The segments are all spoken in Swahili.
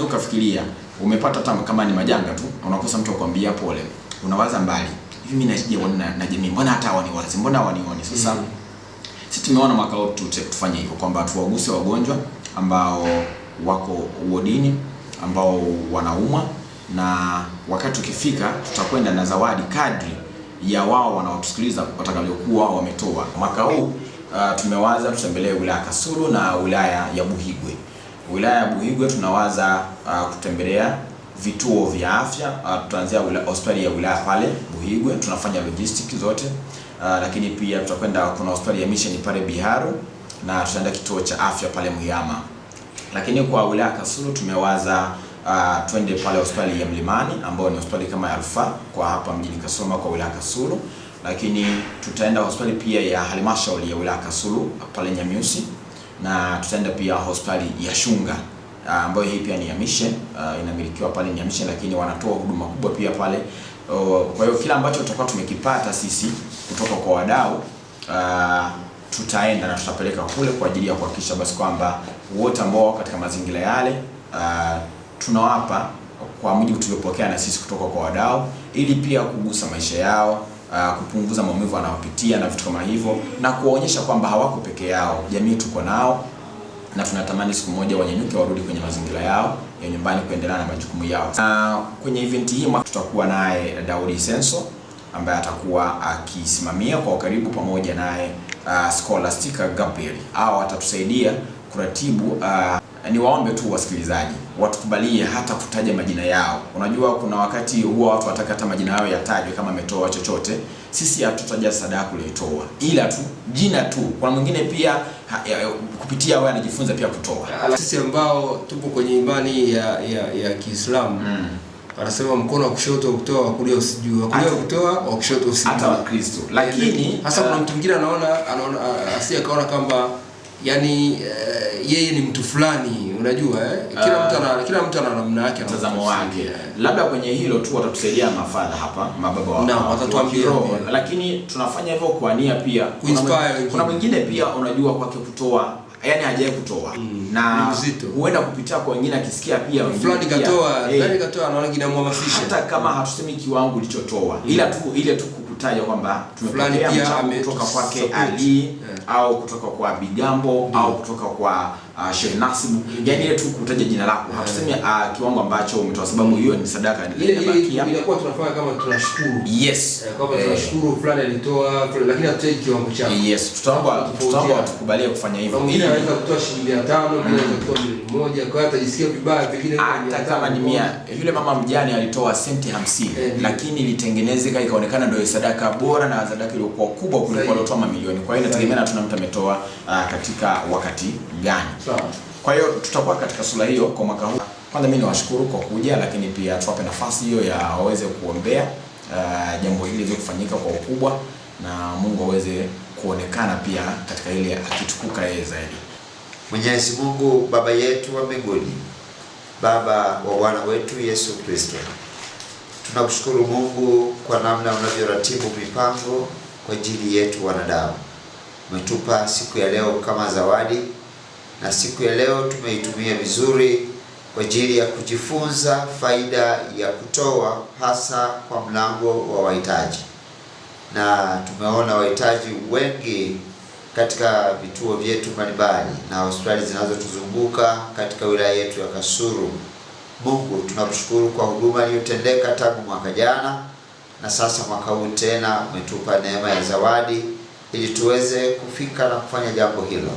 unaweza kufikiria umepata kama ni majanga tu, unakosa mtu akwambia pole. Unawaza mbali. Hivi mimi naje na jamii, mbona hata hawaniwazi, mbona hawanioni? Sasa sisi tumeona mwaka huu tufanye hivyo kwamba tuwaguse wagonjwa ambao wako wodini, ambao wanaumwa, na wakati ukifika tutakwenda na zawadi kadri ya wao wanaotusikiliza watakavyokuwa wametoa. Mwaka huu tumewaza tutembelee wilaya Kasulu na wilaya ya Buhigwe. Wilaya ya Buhigwe tunawaza kutembelea vituo vya afya. Tutaanzia hospitali ya wilaya pale Buhigwe, tunafanya logistics zote. Lakini pia tutakwenda, kuna hospitali ya Mission pale Biharu, na tutaenda kituo cha afya pale Muyama. Lakini kwa wilaya Kasulu tumewaza twende pale hospitali ya Mlimani ambayo ni hospitali kama ya Alfa kwa hapa mjini Kasulu kwa wilaya Kasulu. Lakini tutaenda hospitali pia ya halmashauri ya wilaya Kasulu pale Nyamiusi, na tutaenda pia hospitali ya Shunga ambayo hii pia ni ya Mission, inamilikiwa pale ni ya Mission, lakini wanatoa huduma kubwa pia pale. Kwa hiyo kila ambacho tutakuwa tumekipata sisi kutoka kwa wadau tutaenda na tutapeleka kule kwa ajili ya kuhakikisha basi kwamba wote ambao katika mazingira yale tunawapa kwa mujibu tuliopokea na sisi kutoka kwa wadau, ili pia kugusa maisha yao, kupunguza maumivu wanayopitia na vitu kama hivyo, na kuwaonyesha kwamba hawako peke yao, jamii tuko nao, na tunatamani siku moja wanyanyuke warudi kwenye mazingira yao ya nyumbani kuendelea na majukumu yao. Kwenye event hii tutakuwa naye Daudi Senso ambaye atakuwa akisimamia kwa karibu, pamoja naye Scholastica Gabriel. Hao watatusaidia kuratibu. Niwaombe tu wasikilizaji watukubalie hata kutaja majina yao. Unajua kuna wakati huwa watu wataka hata majina yao yatajwe kama ametoa chochote. Sisi hatutaja sadaka uliotoa, ila tu jina tu. Kuna mwingine pia kupitia wewe anajifunza pia kutoa. Sisi ambao tupo kwenye imani ya Kiislamu, anasema mkono wa kushoto kutoa, wa kulia usijue, wa kulia kutoa, wa kushoto usijue. Hata wa Kristo. Lakini hasa kuna mtu mwingine anaona asiye kaona kwamba yani yeye ni mtu fulani, unajua kila mtu ana namna yake, mtazamo wake. Labda kwenye hilo tu watatusaidia mafadha hapa, mababa wao. Na watatuambia, lakini tunafanya hivyo kwa nia pia. Kuna mwingine pia unajua kwake kutoa, yani hajaye kutoa. Na huenda kupitia kwa wengine akisikia pia fulani katoa, ndani katoa, anaona kinamhamasisha. Hata kama hatusemi kiwango ulichotoa, ila tu ile tu kukutaja kwamba tumepokea mchango kutoka kwake Ali, au kutoka kwa Bigambo, au kutoka kwa Sheikh Nasibu, yani ile tu kutaja jina lako. Hatusemi kiwango ambacho umetoa, sababu hiyo ni sadaka inabakia. Inakuwa tunafanya kama tunashukuru. Yes. Kama tunashukuru fulani alitoa, lakini hatutaki kiwango chako. Yes. Tutaomba tukubalie kufanya hivyo. Ili anaweza kutoa shilingi 500, anaweza kutoa milioni 1, kwa hiyo atajisikia vibaya pengine hata kama ni 100. Yule mama mjane alitoa senti 50, lakini ilitengenezeka ikaonekana ndio sadaka bora na sadaka iliyokuwa kubwa kuliko alitoa mamilioni. Kwa hiyo inategemea na tuna mtu ametoa katika wakati gani. Kwa hiyo tutakuwa katika sura hiyo kwa mwaka huu. Kwanza mimi niwashukuru kwa kuja, lakini pia tuwape nafasi hiyo ya waweze kuombea jambo hili liweze kufanyika kwa ukubwa, na Mungu aweze kuonekana pia katika ile akitukuka yeye zaidi. Mwenyezi Mungu Baba yetu wa mbinguni, Baba wa Bwana wetu Yesu Kristo, tunakushukuru Mungu kwa namna unavyoratibu mipango kwa ajili yetu wanadamu. Umetupa siku ya leo kama zawadi, na siku ya leo tumeitumia vizuri kwa ajili ya kujifunza faida ya kutoa, hasa kwa mlango wa wahitaji. Na tumeona wahitaji wengi katika vituo vyetu mbalimbali na hospitali zinazotuzunguka katika wilaya yetu ya Kasulu. Mungu, tunakushukuru kwa huduma iliyotendeka tangu mwaka jana, na sasa mwaka huu tena umetupa neema ya zawadi ili tuweze kufika na kufanya jambo hilo.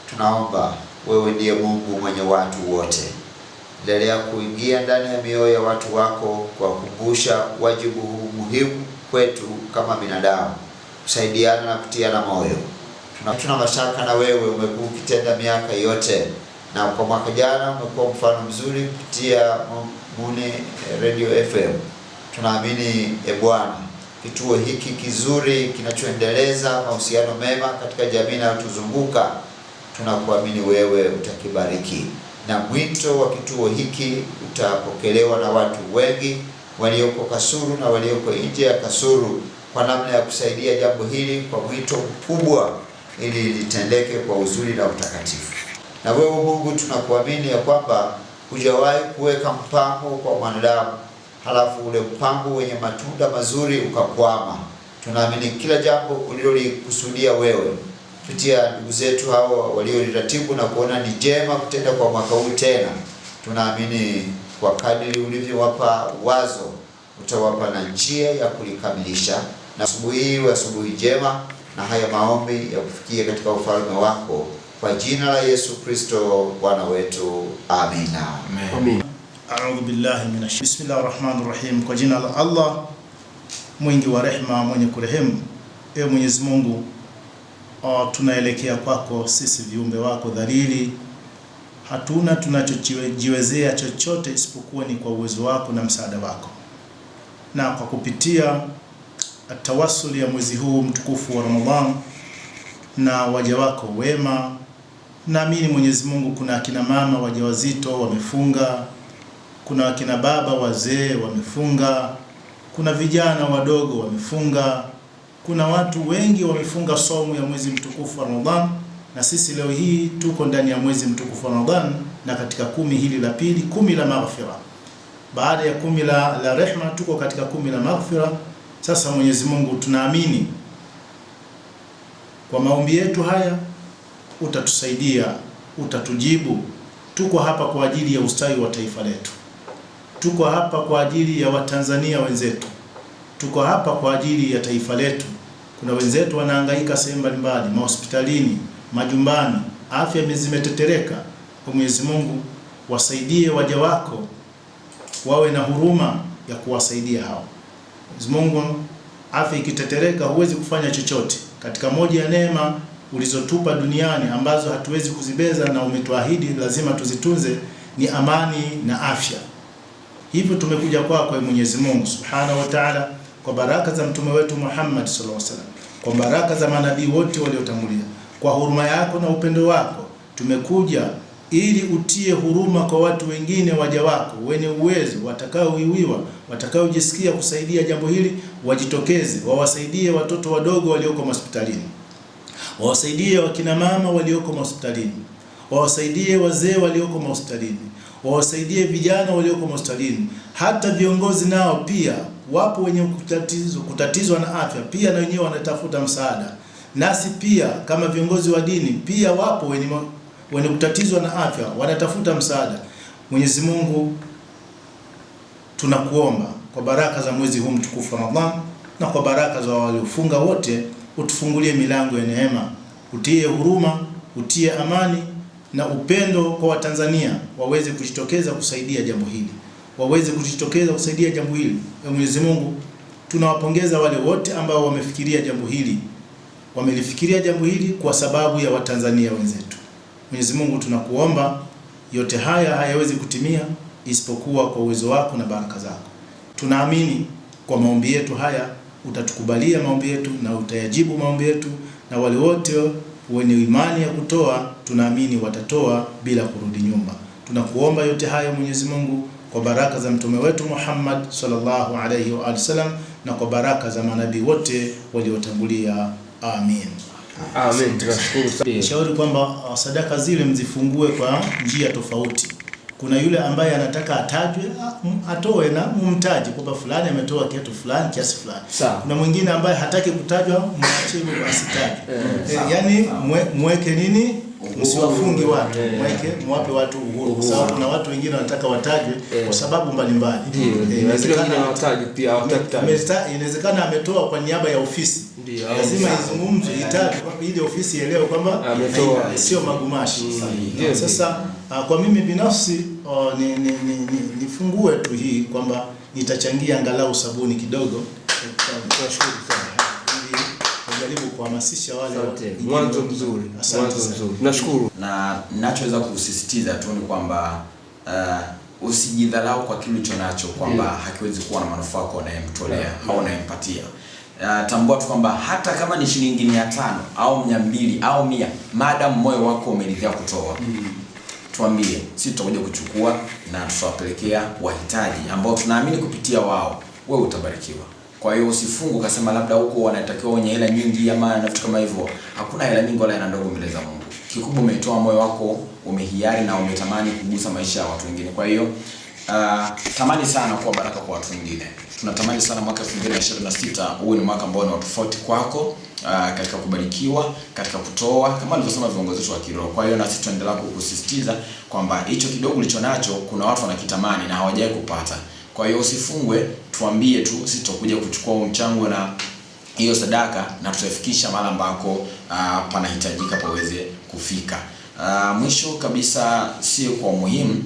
Tunaomba wewe ndiye Mungu mwenye watu wote, endelea kuingia ndani ya mioyo ya watu wako kwa kukumbusha wajibu huu muhimu kwetu kama binadamu, kusaidiana na kutiana moyo. Tuna mashaka na wewe umekuwa ukitenda miaka yote, na kwa mwaka jana umekuwa mfano mzuri kupitia Mune Radio FM. Tunaamini Bwana, kituo hiki kizuri kinachoendeleza mahusiano mema katika jamii inayotuzunguka, tunakuamini wewe utakibariki, na mwito wa kituo hiki utapokelewa na watu wengi walioko Kasulu na walioko nje ya Kasulu, kwa namna ya kusaidia jambo hili kwa mwito mkubwa, ili litendeke kwa uzuri na utakatifu. Na wewe Mungu, tunakuamini ya kwamba Hujawahi kuweka mpango kwa mwanadamu halafu ule mpango wenye matunda mazuri ukakwama. Tunaamini kila jambo ulilolikusudia wewe kupitia ndugu zetu hao walioliratibu na kuona ni jema kutenda kwa mwaka huu tena, tunaamini kwa kadiri ulivyowapa wazo utawapa na njia ya kulikamilisha. Na asubuhi hii asubuhi njema, na haya maombi ya kufikia katika ufalme wako kwa jina la Yesu Kristo Bwana wetu, amina. Amen. A'udhu billahi minash bismillahir rahmanir rahim. Kwa jina la Allah mwingi wa rehema, mwenye kurehemu. Ewe Mwenyezi Mungu, tunaelekea kwako sisi viumbe wako dhalili. Hatuna tunachojiwezea chochote isipokuwa ni kwa uwezo wako na msaada wako. Na kwa kupitia tawassuli ya mwezi huu mtukufu wa Ramadhan na waja wako wema, naamini Mwenyezi Mungu kuna akina mama wajawazito wamefunga, kuna akina baba wazee wamefunga, kuna vijana wadogo wamefunga, kuna watu wengi wamefunga somo ya mwezi mtukufu wa Ramadhan, na sisi leo hii tuko ndani ya mwezi mtukufu wa Ramadhan, na katika 10 hili la pili, 10 la maghfira. Baada ya 10 la rehma tuko katika 10 la maghfira. Sasa Mwenyezi Mungu, tunaamini kwa maombi yetu haya utatusaidia, utatujibu. Tuko hapa kwa ajili ya ustawi wa taifa letu. Tuko hapa kwa ajili ya Watanzania wenzetu. Tuko hapa kwa ajili ya taifa letu. Kuna wenzetu wanahangaika sehemu mbalimbali, mahospitalini, majumbani, afya zimetetereka. Kwa Mwenyezi Mungu, wasaidie waja wako, wawe na huruma ya kuwasaidia hao. Mwenyezi Mungu, afya ikitetereka huwezi kufanya chochote. Katika moja ya neema ulizotupa duniani ambazo hatuwezi kuzibeza na umetuahidi lazima tuzitunze ni amani na afya. Hivyo tumekuja kwako Mwenyezi Mungu Subhanahu wa Ta'ala, kwa baraka za mtume wetu Muhammad sallallahu alaihi wasallam, kwa baraka za manabii wote waliotangulia, kwa huruma yako na upendo wako tumekuja ili utie huruma kwa watu wengine waja wako wenye uwezo, watakaoiwiwa, watakaojisikia kusaidia jambo hili, wajitokeze, wawasaidie watoto wadogo walioko hospitalini, wawasaidie wakina mama walioko hospitalini, wawasaidie wazee walioko hospitalini, wawasaidie vijana walioko hospitalini. Hata viongozi nao pia wapo wenye kutatizwa na afya, pia na wenyewe wanatafuta msaada. Nasi pia kama viongozi wa dini pia wapo wenye kutatizwa na afya, wanatafuta msaada. Mwenyezi Mungu, tunakuomba kwa baraka za mwezi huu mtukufu wa Ramadhan na kwa baraka za waliofunga wote, utufungulie milango ya neema, utie huruma, utie amani na upendo kwa Watanzania, waweze kujitokeza kusaidia jambo hili, waweze kujitokeza kusaidia jambo hili. Mwenyezi Mungu, tunawapongeza wale wote ambao wamefikiria jambo hili, wamelifikiria jambo hili kwa sababu ya Watanzania wenzetu. Mwenyezi Mungu, tunakuomba yote haya hayawezi kutimia isipokuwa kwa uwezo wako na baraka zako. Tunaamini kwa maombi yetu haya utatukubalia maombi yetu na utayajibu maombi yetu, na wale wote wenye imani ya kutoa tunaamini watatoa bila kurudi nyuma. Tunakuomba yote haya Mwenyezi Mungu kwa baraka za mtume wetu Muhammad sallallahu alaihi wa sallam na kwa baraka za manabii wote waliotangulia. Amin. Amen. Tunashukuru sana. Shauri kwamba sadaka zile mzifungue kwa njia tofauti. Kuna yule ambaye anataka atajwe, atoe na mumtaji kwamba fulani ametoa kitu fulani kiasi fulani. Kuna mwingine ambaye hataki kutajwa, mwache hivyo asitajwe. Yaani mweke nini? Msiwafungi watu, mwape watu uhuru, kwa sababu kuna watu wengine wanataka watajwe kwa sababu mbalimbali. Inawezekana wataji pia hawataki. Inawezekana ametoa kwa niaba ya ofisi. Lazima izungumzwe, itajwe ili ofisi ielewe kwamba ametoa, sio magumashi. Sasa kwa mimi binafsi nifungue tu hii kwamba nitachangia angalau sabuni kidogo. Tunashukuru sana. Jaribu kuhamasisha wale mwanzo mzuri. Mwanzo mzuri. Tunashukuru. Na ninachoweza kusisitiza tu ni kwamba usijidhalau kwa kile ulichonacho, kwamba hakiwezi kuwa na manufaa kwa unayemtolea au unayempatia. Tambua tu kwamba hata kama ni shilingi 500 au 200 au 100, maadamu moyo wako umeridhia kutoa, tuambie, sisi tutakuja kuchukua na tutawapelekea wahitaji ambao tunaamini kupitia wao wewe utabarikiwa. Kwa hiyo usifungu kasema labda huko wanatakiwa wenye hela nyingi ama na vitu kama hivyo. Hakuna hela nyingi wala hela ndogo mbele za Mungu. kikubwa umetoa moyo wako, umehiari na umetamani kugusa maisha ya watu wengine. Kwa hiyo tamani sana kuwa baraka kwa watu wengine. Tunatamani sana mwaka 2026 uwe ni mwaka ambao ni tofauti kwako, katika kubarikiwa, katika kutoa, kama alivyosema viongozi wetu wa kiroho. Kwa hiyo na sisi tuendelea kusisitiza kwamba hicho kidogo ulicho nacho kuna watu wanakitamani na hawajawahi kupata. Kwa hiyo usifungwe, tuambie tu, sisi tutakuja kuchukua mchango na hiyo sadaka na tutafikisha mahali ambako panahitajika paweze kufika. Mwisho kabisa, sio kwa muhimu,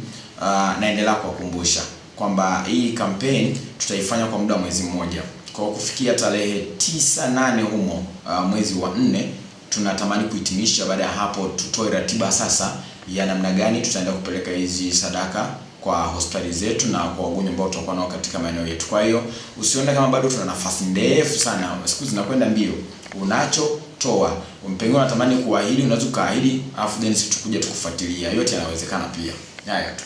naendelea kuwakumbusha kwamba hii campaign tutaifanya kwa muda wa mwezi mmoja. Kwa kufikia tarehe 9-8 humo mwezi wa 4 tunatamani kuhitimisha. Baada ya hapo tutoe ratiba sasa ya namna gani tutaenda kupeleka hizi sadaka kwa hospitali zetu na kwa wagonjwa ambao tutakuwa nao katika maeneo yetu. Kwa hiyo usione kama bado tuna nafasi ndefu sana, siku zinakwenda mbio. Unachotoa, pengine unatamani kuahidi, unaweza kuahidi afu then sisi tukuje tukufuatilia. Yote yanawezekana pia. Haya tu.